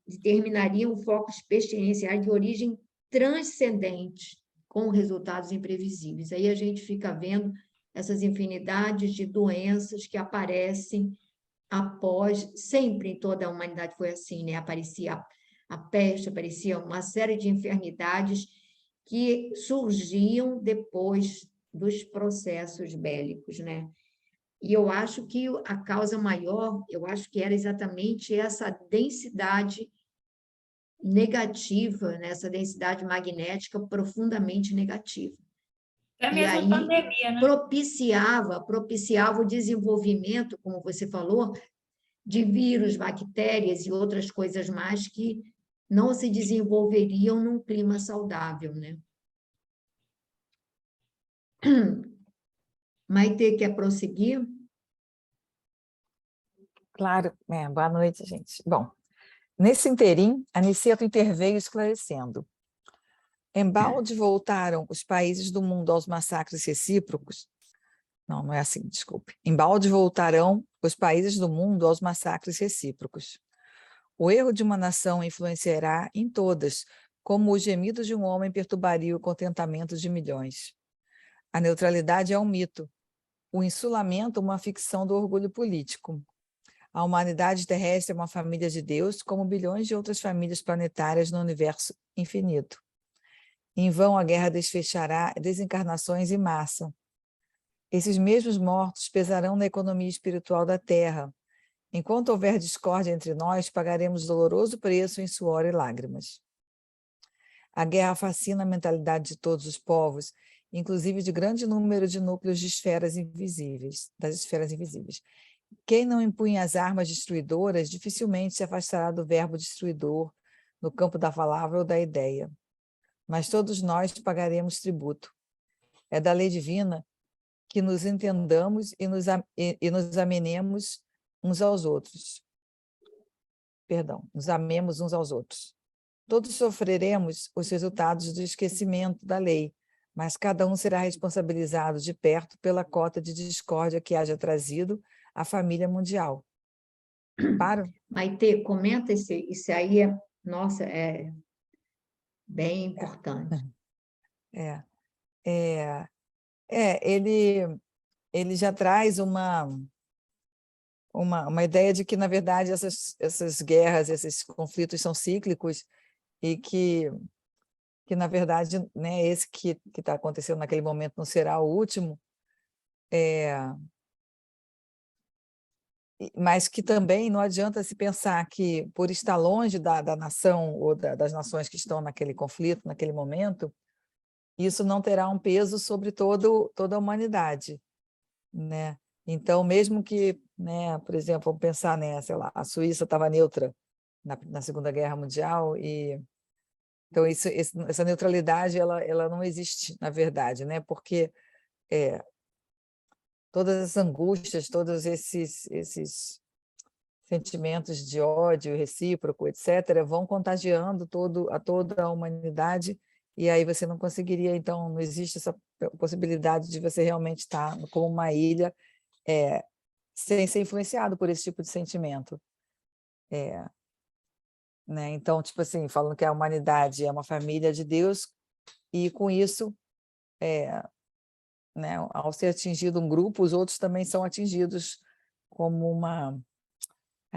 determinariam focos experienciais de origem transcendente, com resultados imprevisíveis. Aí a gente fica vendo essas infinidades de doenças que aparecem após, sempre em toda a humanidade foi assim, né? Aparecia a peste, aparecia uma série de enfermidades que surgiam depois dos processos bélicos, né? E eu acho que a causa maior, eu acho que era exatamente essa densidade negativa, né? Essa densidade magnética profundamente negativa. É E mesmo a aí pandemia, né? propiciava o desenvolvimento, como você falou, de vírus, bactérias e outras coisas mais que não se desenvolveriam num clima saudável, né? Maite, quer prosseguir? Claro, boa noite, gente. Bom, nesse interim, Aniceto interveio esclarecendo. Embalde voltaram os países do mundo aos massacres recíprocos. Não, não é assim, desculpe. Embalde voltarão os países do mundo aos massacres recíprocos. O erro de uma nação influenciará em todas, como o gemido de um homem perturbaria o contentamento de milhões. A neutralidade é um mito, o insulamento uma ficção do orgulho político. A humanidade terrestre é uma família de Deus, como bilhões de outras famílias planetárias no universo infinito. Em vão a guerra desfechará desencarnações em massa. Esses mesmos mortos pesarão na economia espiritual da Terra. Enquanto houver discórdia entre nós, pagaremos doloroso preço em suor e lágrimas. A guerra fascina a mentalidade de todos os povos, inclusive de grande número de núcleos de esferas invisíveis, das esferas invisíveis. Quem não empunha as armas destruidoras dificilmente se afastará do verbo destruidor no campo da palavra ou da ideia. Mas todos nós pagaremos tributo. É da lei divina que nos entendamos e nos amenemos uns aos outros. Perdão, nos amemos uns aos outros. Todos sofreremos os resultados do esquecimento da lei, mas cada um será responsabilizado de perto pela cota de discórdia que haja trazido à família mundial. Paro? Maite, comenta isso aí, nossa, é bem importante. Ele já traz uma ideia de que, na verdade, essas guerras, esses conflitos são cíclicos e que na verdade, né, esse que está acontecendo naquele momento não será o último, mas que também não adianta se pensar que, por estar longe da nação ou das nações que estão naquele conflito, naquele momento, isso não terá um peso sobre toda a humanidade, né? Então, mesmo que, né, por exemplo, vamos pensar, né, sei lá, a Suíça estava neutra na Segunda Guerra Mundial e então essa neutralidade ela não existe, na verdade, né? Porque todas as angústias, todos esses sentimentos de ódio recíproco, etc., vão contagiando a toda a humanidade, e aí você não conseguiria, então, não existe essa possibilidade de você realmente estar como uma ilha sem ser influenciado por esse tipo de sentimento. Né? Então, tipo assim, falando que a humanidade é uma família de Deus, e com isso, né, ao ser atingido um grupo, os outros também são atingidos como uma...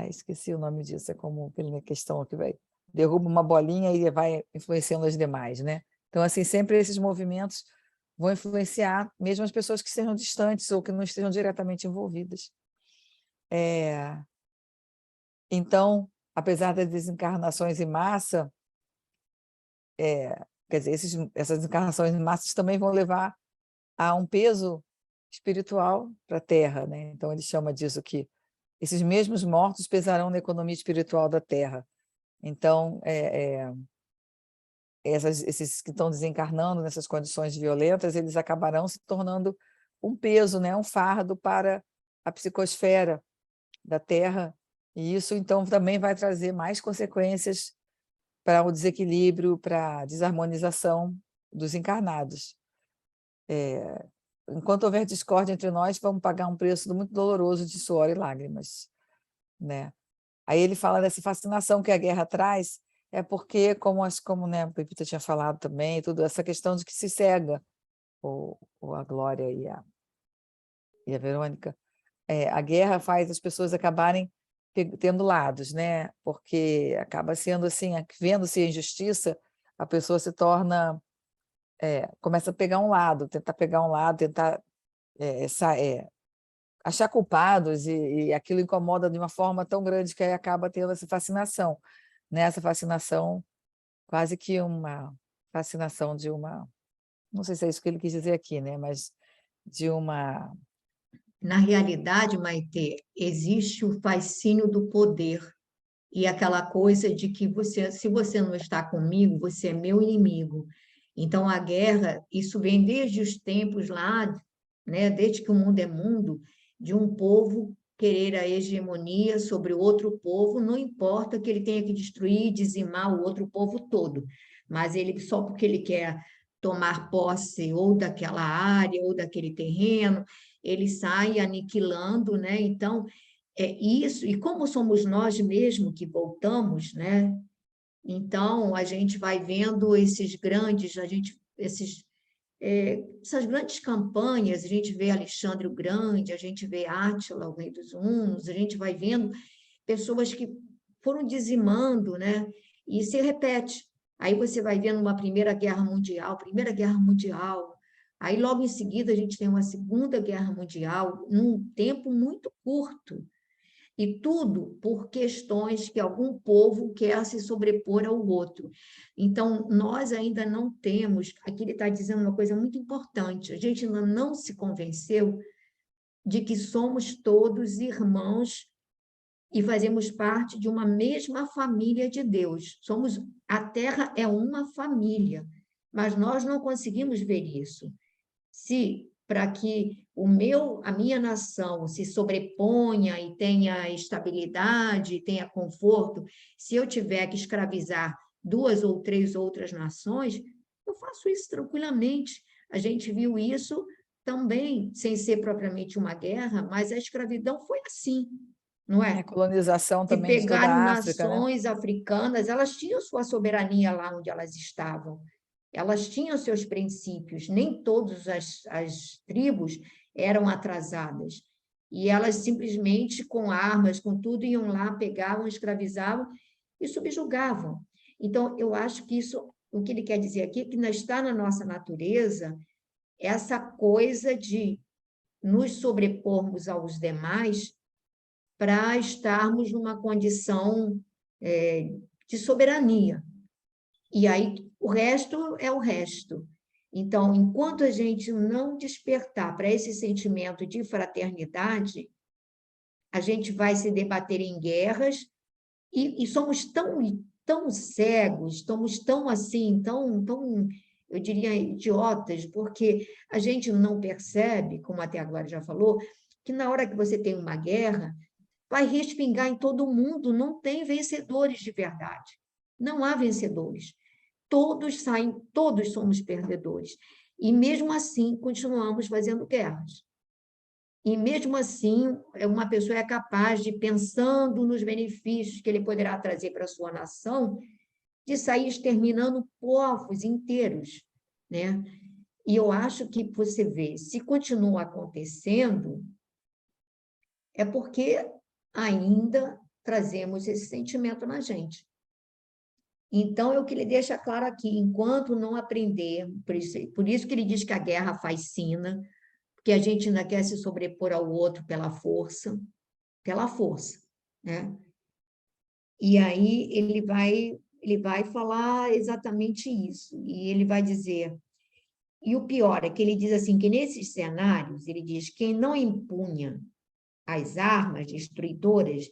esqueci o nome disso, é como aquela questão que vai... derruba uma bolinha e vai influenciando as demais, né? Então, assim, sempre esses movimentos vão influenciar mesmo as pessoas que sejam distantes ou que não estejam diretamente envolvidas. Então, apesar das desencarnações em massa, quer dizer, essas desencarnações em massa também vão levar a um peso espiritual para a Terra, né? Então, ele chama disso que esses mesmos mortos pesarão na economia espiritual da Terra. Então, esses que estão desencarnando nessas condições violentas, eles acabarão se tornando um peso, né? Um fardo para a psicosfera da Terra, e isso, então, também vai trazer mais consequências para o desequilíbrio, para a desarmonização dos encarnados. Enquanto houver discórdia entre nós, vamos pagar um preço muito doloroso de suor e lágrimas. né? Aí ele fala dessa fascinação que a guerra traz, é porque, como né, a Pepita tinha falado também, tudo essa questão de que se cega, a Glória e a Verônica, a guerra faz as pessoas acabarem tendo lados, né? Porque acaba sendo assim, vendo-se a injustiça, a pessoa se torna, começa a pegar um lado, tentar pegar um lado, tentar achar culpados, e aquilo incomoda de uma forma tão grande que aí acaba tendo essa fascinação, né? Essa fascinação, quase que uma fascinação de uma, não sei se é isso que ele quis dizer aqui, né? Mas de uma... Na realidade, Maitê, existe o fascínio do poder e aquela coisa de que se você não está comigo, você é meu inimigo. Então, a guerra, isso vem desde os tempos lá, né, desde que o mundo é mundo, de um povo querer a hegemonia sobre o outro povo, não importa que ele tenha que destruir e dizimar o outro povo todo, mas ele só porque ele quer tomar posse ou daquela área ou daquele terreno, ele sai aniquilando, né? Então, isso, e como somos nós mesmos que voltamos, né? Então, a gente vai vendo essas grandes campanhas, a gente vê Alexandre o Grande, a gente vê Átila, o rei dos Hunos, a gente vai vendo pessoas que foram dizimando, né? E se repete. Aí você vai vendo uma Primeira Guerra Mundial, aí logo em seguida a gente tem uma Segunda Guerra Mundial, num tempo muito curto. E tudo por questões que algum povo quer se sobrepor ao outro. Então, nós ainda não temos, aqui ele está dizendo uma coisa muito importante, a gente ainda não se convenceu de que somos todos irmãos e fazemos parte de uma mesma família de Deus. A Terra é uma família, mas nós não conseguimos ver isso. Se para que a minha nação se sobreponha e tenha estabilidade, tenha conforto, se eu tiver que escravizar 2 ou 3 outras nações, eu faço isso tranquilamente. A gente viu isso também, sem ser propriamente uma guerra, mas a escravidão foi assim, não A é? colonização Se também de toda pegarem a África, né? nações africanas, elas tinham sua soberania lá onde elas estavam. Elas tinham seus princípios, nem todas as tribos eram atrasadas. E elas simplesmente, com armas, com tudo, iam lá, pegavam, escravizavam e subjugavam. Então, eu acho que isso, o que ele quer dizer aqui, é que está na nossa natureza essa coisa de nos sobrepormos aos demais para estarmos numa condição de soberania. E aí o resto é o resto. Então, enquanto a gente não despertar para esse sentimento de fraternidade, a gente vai se debater em guerras e somos tão cegos, estamos tão assim, tão, eu diria, idiotas, porque a gente não percebe, como até agora já falou, que na hora que você tem uma guerra, vai respingar em todo mundo, não tem vencedores de verdade. Não há vencedores. Todos somos perdedores. E mesmo assim, continuamos fazendo guerras. E mesmo assim, uma pessoa é capaz de, pensando nos benefícios que ele poderá trazer para a sua nação, de sair exterminando povos inteiros, né? E eu acho que você vê, se continua acontecendo, é porque ainda trazemos esse sentimento na gente. Então, é o que ele deixa claro aqui, enquanto não aprender, por isso que ele diz que a guerra fascina, porque a gente ainda quer se sobrepor ao outro pela força, né? E aí ele vai falar exatamente isso, e ele vai dizer, e o pior é que ele diz assim, que nesses cenários, ele diz, quem não empunha as armas destruidoras,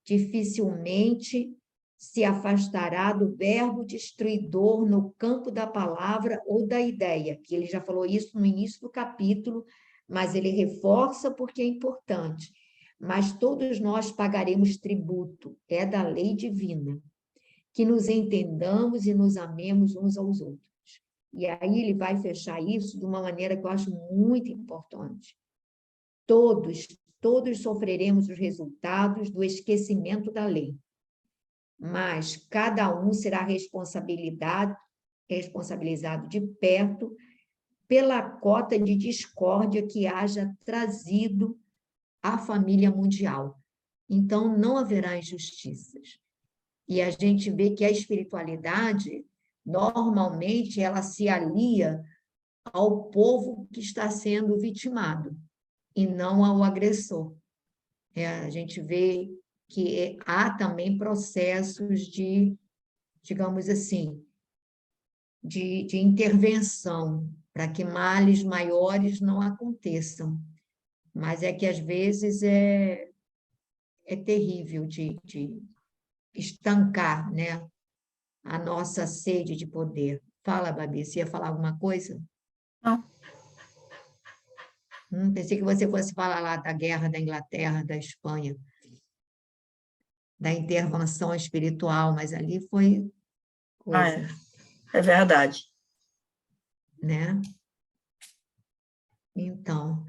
dificilmente se afastará do verbo destruidor no campo da palavra ou da ideia, que ele já falou isso no início do capítulo, mas ele reforça porque é importante. Mas todos nós pagaremos tributo, é da lei divina, que nos entendamos e nos amemos uns aos outros. E aí ele vai fechar isso de uma maneira que eu acho muito importante. Todos todos sofreremos os resultados do esquecimento da lei, mas cada um será responsabilizado de perto pela cota de discórdia que haja trazido à família mundial. Então, não haverá injustiças. E a gente vê que a espiritualidade, normalmente, ela se alia ao povo que está sendo vitimado, e não ao agressor. A gente vê que há também processos de, digamos assim, de intervenção, para que males maiores não aconteçam. Mas é que, às vezes, é terrível de estancar, né, a nossa sede de poder. Fala, Babi, você ia falar alguma coisa? Não. Pensei que você fosse falar lá da guerra da Inglaterra, da Espanha, da intervenção espiritual, mas ali foi coisa, É verdade. né? Então,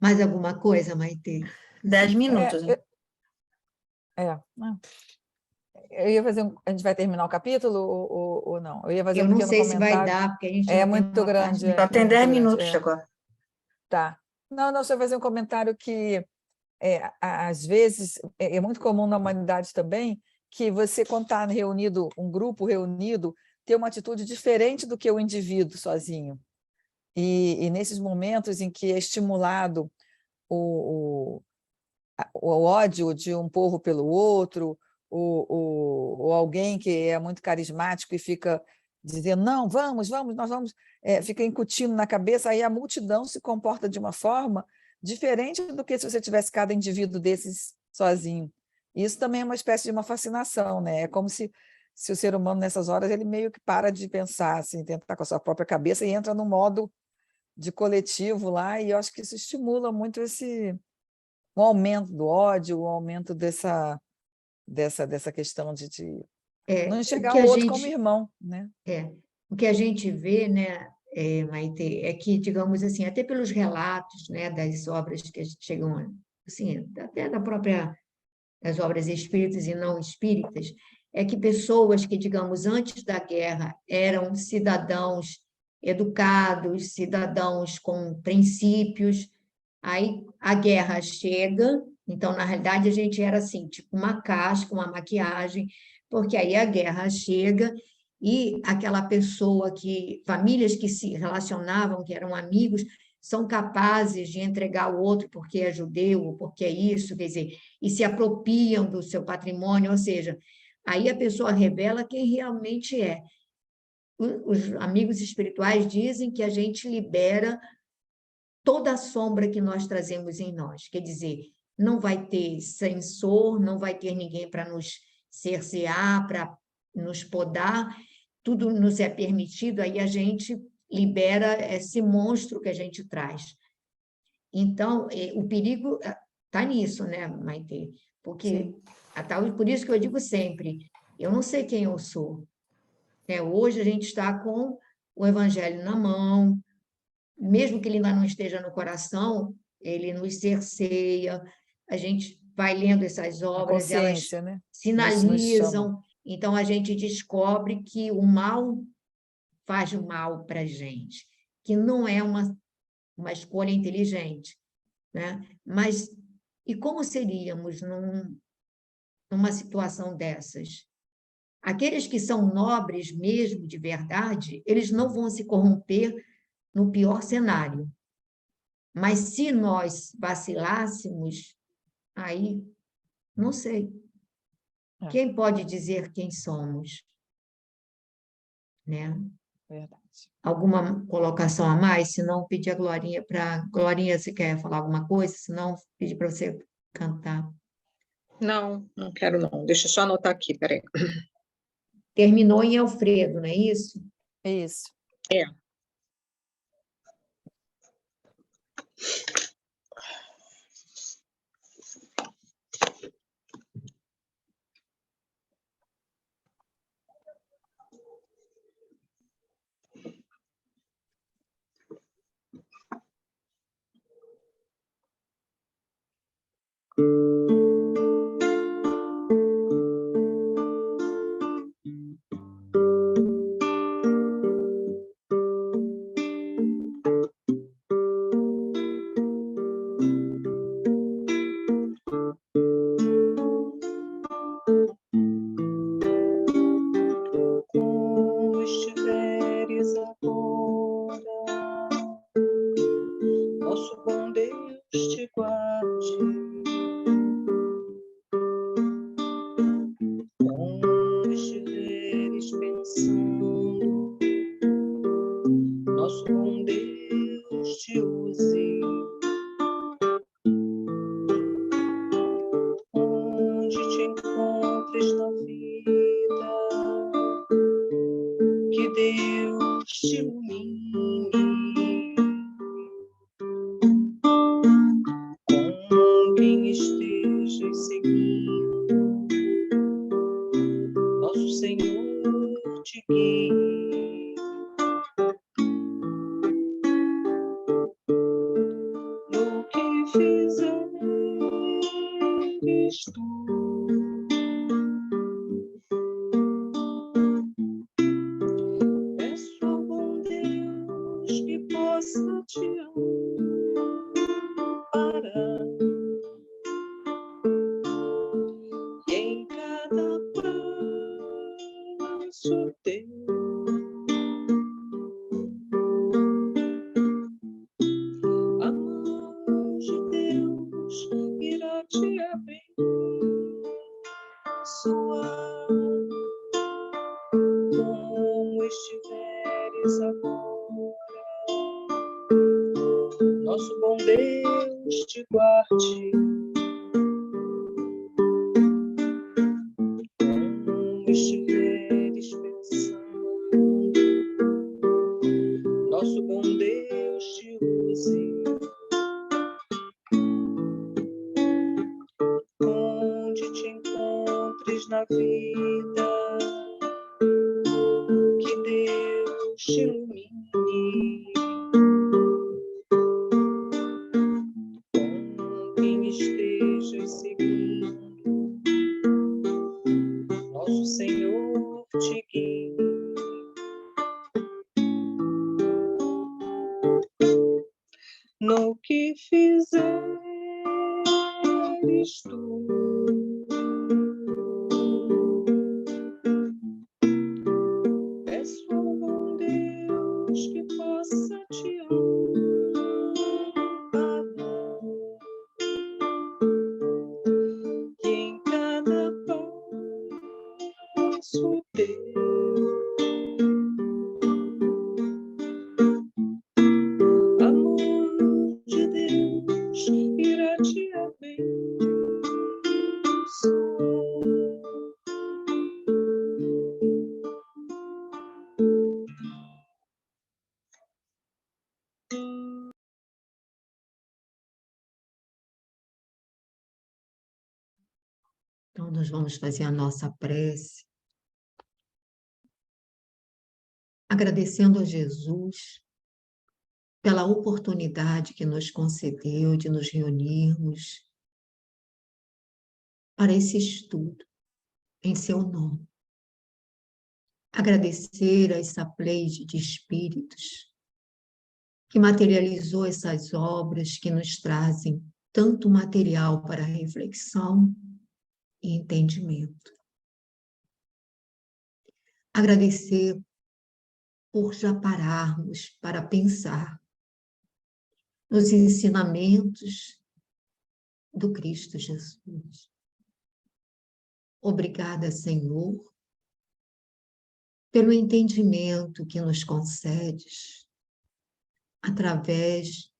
mais alguma coisa, Maitê? 10 minutos, hein? Não. Eu ia fazer a gente vai terminar o capítulo ou não? Eu ia fazer Eu um não pequeno sei se vai comentário. dar, porque a gente É já tem muito uma parte grande. Só tem muito 10 grande, minutos agora. Tá. Não, só fazer um comentário que, às vezes, é muito comum na humanidade também que você, quando está reunido, um grupo reunido, ter uma atitude diferente do que o indivíduo sozinho. E nesses momentos em que é estimulado o ódio de um povo pelo outro, ou alguém que é muito carismático e fica dizendo, não, vamos, nós vamos, fica incutindo na cabeça, aí a multidão se comporta de uma forma diferente do que se você tivesse cada indivíduo desses sozinho. Isso também é uma espécie de uma fascinação, né? É como se o ser humano, nessas horas, ele meio que para de pensar, assim, tentar com a sua própria cabeça e entra no modo de coletivo lá, e eu acho que isso estimula muito um aumento do ódio, um aumento dessa questão de não o enxergar que o a outro como gente irmão, né? o que a gente vê, né, Maitê, é que, digamos assim, até pelos relatos, né, das obras que a gente chegam, assim, até das obras espíritas e não espíritas, é que pessoas que, digamos, antes da guerra eram cidadãos educados, cidadãos com princípios, aí a guerra chega, então, na realidade, a gente era assim, tipo uma casca, uma maquiagem, porque aí a guerra chega e aquela pessoa famílias que se relacionavam, que eram amigos, são capazes de entregar o outro porque é judeu, ou porque é isso, quer dizer, e se apropriam do seu patrimônio, ou seja, aí a pessoa revela quem realmente é. Os amigos espirituais dizem que a gente libera toda a sombra que nós trazemos em nós, quer dizer, não vai ter censor, não vai ter ninguém para nos cercear, para nos podar, tudo nos é permitido, aí a gente libera esse monstro que a gente traz. Então, o perigo está nisso, né, Maitê? Porque, por isso que eu digo sempre, eu não sei quem eu sou. Hoje a gente está com o Evangelho na mão, mesmo que ele ainda não esteja no coração, ele nos cerceia, a gente vai lendo essas A obras, elas consciência, né? Nos chama. sinalizam, então a gente descobre que o mal faz mal para a gente, que não é uma escolha inteligente, né? Mas e como seríamos numa situação dessas? Aqueles que são nobres mesmo, de verdade, eles não vão se corromper no pior cenário. Mas se nós vacilássemos, aí não sei. Quem pode dizer quem somos? Né? Verdade. Alguma colocação a mais? Se não, pedir a Glorinha para. Glorinha, você quer falar alguma coisa? Se não, pedir para você cantar. Não, não quero não. Deixa eu só anotar aqui, peraí. Terminou em Alfredo, não é isso? Isso. É. te guarde. Onde estiveres pensando, nosso bom Deus te use. Onde te encontres na vida, que Deus te ilumine. Com quem estejas seguindo, nosso Senhor te guie. No que fizeres tu, peço ao bom Deus que possa te amparar, e em cada passo teu a mão de Deus irá te abençoar. Como estiveres agora, nosso bom Deus te guarde. Como estiveres pensando, nosso bom Deus te use. Onde te encontres na vida, que Deus te ilumine. Com quem estejas seguindo, nosso Senhor te guie. No que fizeres tu, peço ao bom Deus que possa te amparar, e em cada passo teu a mão de Deus irá te abençoar. Então, nós vamos fazer a nossa prece, agradecendo a Jesus pela oportunidade que nos concedeu de nos reunirmos para esse estudo em seu nome. Agradecer a essa pleide de espíritos que materializou essas obras que nos trazem tanto material para reflexão e entendimento. Agradecer por já pararmos para pensar nos ensinamentos do Cristo Jesus. Obrigada, Senhor, pelo entendimento que nos concedes através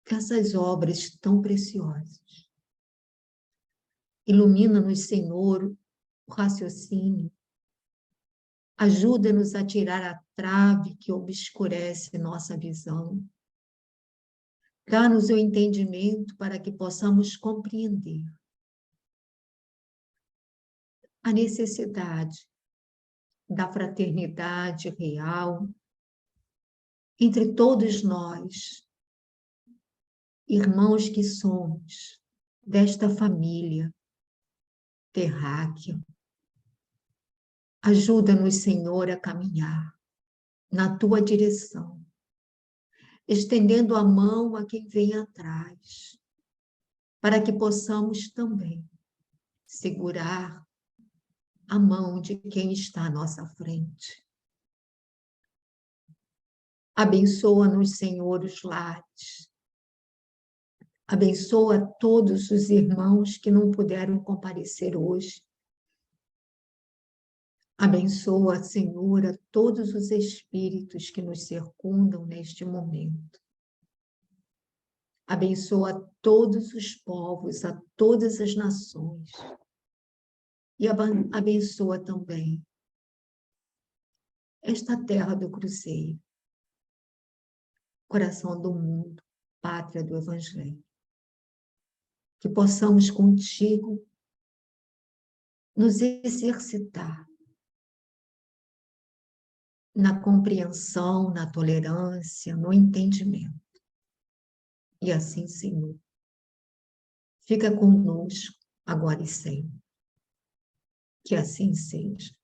dessas obras tão preciosas. Ilumina-nos, Senhor, o raciocínio. Ajuda-nos a tirar a trave que obscurece nossa visão. Dá-nos o entendimento para que possamos compreender a necessidade da fraternidade real entre todos nós, irmãos que somos desta família terráquea. Ajuda-nos, Senhor, a caminhar na tua direção, estendendo a mão a quem vem atrás, para que possamos também segurar a mão de quem está à nossa frente. Abençoa-nos, Senhor, os lares, Abençoa todos os irmãos que não puderam comparecer hoje. Abençoa, Senhor, a todos os espíritos que nos circundam neste momento. Abençoa a todos os povos, a todas as nações. E abençoa também esta terra do Cruzeiro, coração do mundo, pátria do Evangelho. Que possamos contigo nos exercitar na compreensão, na tolerância, no entendimento. E assim, Senhor, fica conosco agora e sempre. Que assim seja.